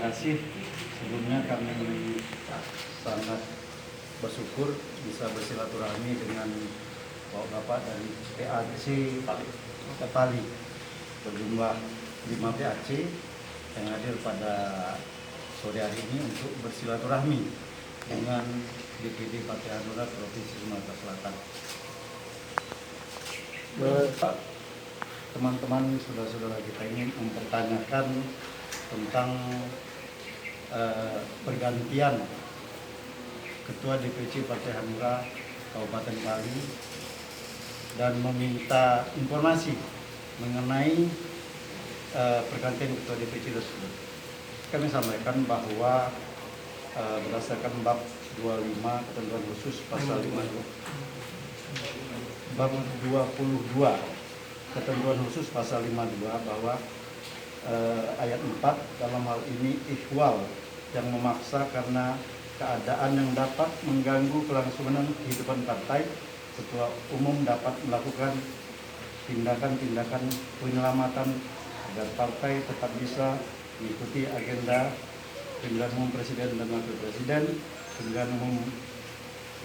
kasih. Sebelumnya kami sangat bersyukur bisa bersilaturahmi dengan Bapak dari PAC Pali berjumlah 5 PAC yang hadir pada sore hari ini untuk bersilaturahmi dengan DPD Partai Hanura Provinsi Sumatera Selatan. Teman-teman, saudara-saudara kita ini mempertanyakan tentang pergantian Ketua DPC Partai Hanura Kabupaten Pali dan meminta informasi mengenai pergantian Ketua DPC tersebut. Kami sampaikan bahwa berdasarkan bab 25 ketentuan khusus pasal 52 bab 22 ketentuan khusus pasal 52 bahwa ayat 4 dalam hal ini ikhwal yang memaksa karena keadaan yang dapat mengganggu kelangsungan kehidupan partai, ketua umum dapat melakukan tindakan-tindakan penyelamatan agar partai tetap bisa mengikuti agenda pemilihan umum presiden dan wakil presiden, pemilihan umum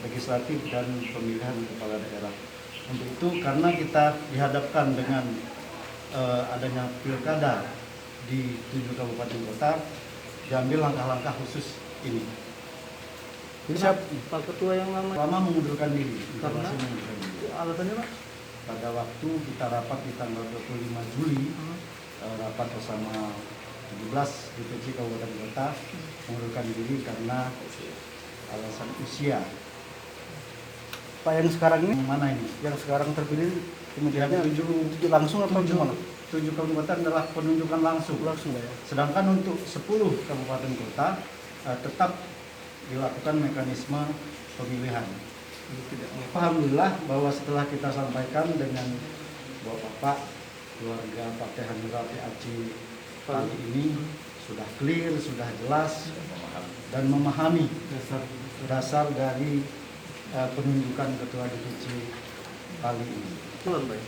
legislatif dan pemilihan kepala daerah. Untuk itu, karena kita dihadapkan dengan adanya pilkada di 7 kabupaten kota, diambil langkah-langkah khusus ini. Siapa Pak Ketua yang lama mengundurkan diri. Karena mengundurkan diri. Alasannya Pak? Pada waktu kita rapat di tanggal 25 Juli, rapat bersama 17 DPC Kabupaten Kota mengundurkan diri karena alasan usia. Pak yang sekarang ini Mana ini? yang sekarang terpilih kemudiannya Yang langsung atau gimana? 7 kabupaten adalah penunjukan langsung. Langsung ya. Sedangkan untuk 10 kabupaten kota tetap dilakukan mekanisme pemilihan. Alhamdulillah bahwa setelah kita sampaikan dengan Bapak keluarga Partai Hanura PAC Pali ini sudah clear, sudah jelas dan memahami dasar dari penunjukan Ketua DPC Pali ini. Betul, Pak.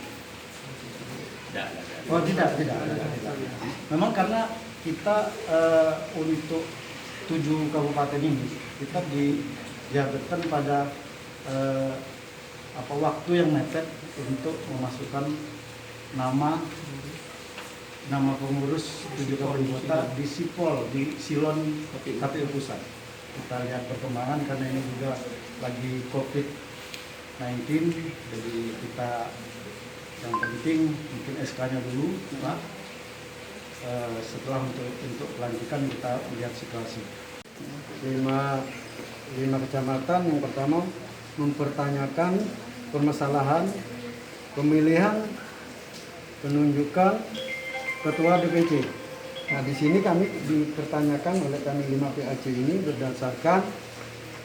Oh tidak. Memang karena kita untuk 7 kabupaten ini kita dihadapkan pada waktu yang mepet untuk memasukkan nama pengurus 7 kabupaten kota di Sipol, di Silon KPU Pusat. Kita lihat perkembangan karena ini juga lagi COVID-19, jadi kita yang penting mungkin SK-nya dulu, Pak. Setelah untuk pelantikan kita lihat situasi. 5 kecamatan yang pertama mempertanyakan permasalahan pemilihan penunjukan ketua DPC. Nah, di sini kami dipertanyakan oleh kami 5 PAC ini berdasarkan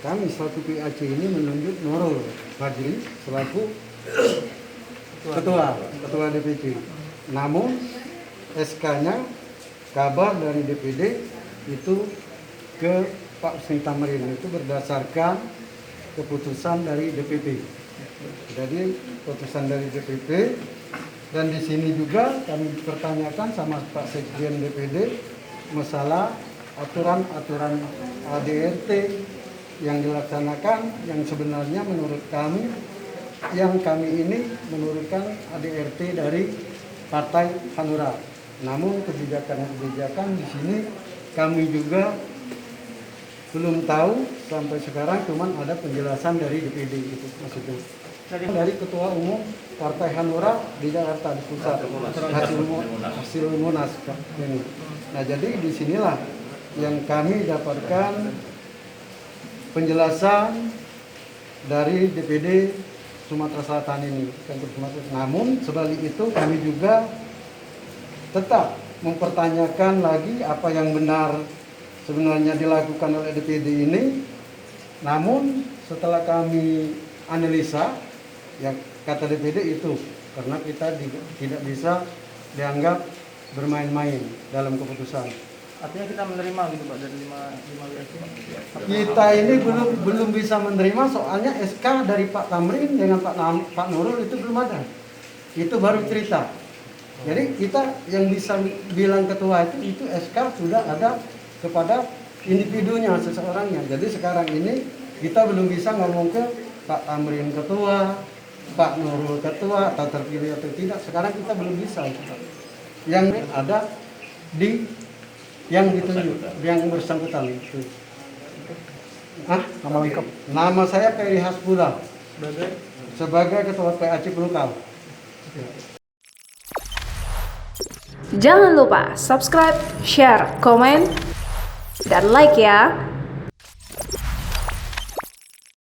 kami selaku PAC ini menunjuk Nurul Fadli selaku ketua DPC. Namun SK-nya kabar dari DPD itu ke Pak Husni Tamrin, itu berdasarkan keputusan dari DPP. Jadi keputusan dari DPP, dan di sini juga kami pertanyakan sama Pak Sekjen DPD masalah aturan-aturan ADRT yang dilaksanakan, yang sebenarnya menurut kami ini menurunkan ADRT dari Partai Hanura. Namun kebijakan di sini kami juga belum tahu sampai sekarang, cuman ada penjelasan dari DPD itu maksudnya. Dari Ketua Umum Partai Hanura di Jakarta di pusat hasil Munas ini. Nah, jadi disinilah yang kami dapatkan penjelasan dari DPD Sumatera Selatan ini. Namun sebalik itu kami juga tetap mempertanyakan lagi apa yang benar sebenarnya dilakukan oleh DPD ini. Namun setelah kami analisa, yang kata DPD itu karena kita tidak bisa dianggap bermain-main dalam keputusan. Artinya kita menerima gitu Pak dari 5 WSC. Kita ini belum bisa menerima, soalnya SK dari Pak Tamrin dengan Pak Nurul itu belum ada. Itu baru cerita. Jadi kita yang bisa bilang ketua itu SK sudah ada kepada individunya seseorangnya. Jadi sekarang ini kita belum bisa ngomong ke Pak Tamrin ketua, Pak Nurul ketua atau terpilih atau tidak. Sekarang kita belum bisa. Yang ada di yang ditunjuk, yang bersangkutan itu. Nama lengkap. Nama saya Ferry Hasbullah sebagai ketua PAC Pelukau. Jangan lupa subscribe, share, komen, dan like ya.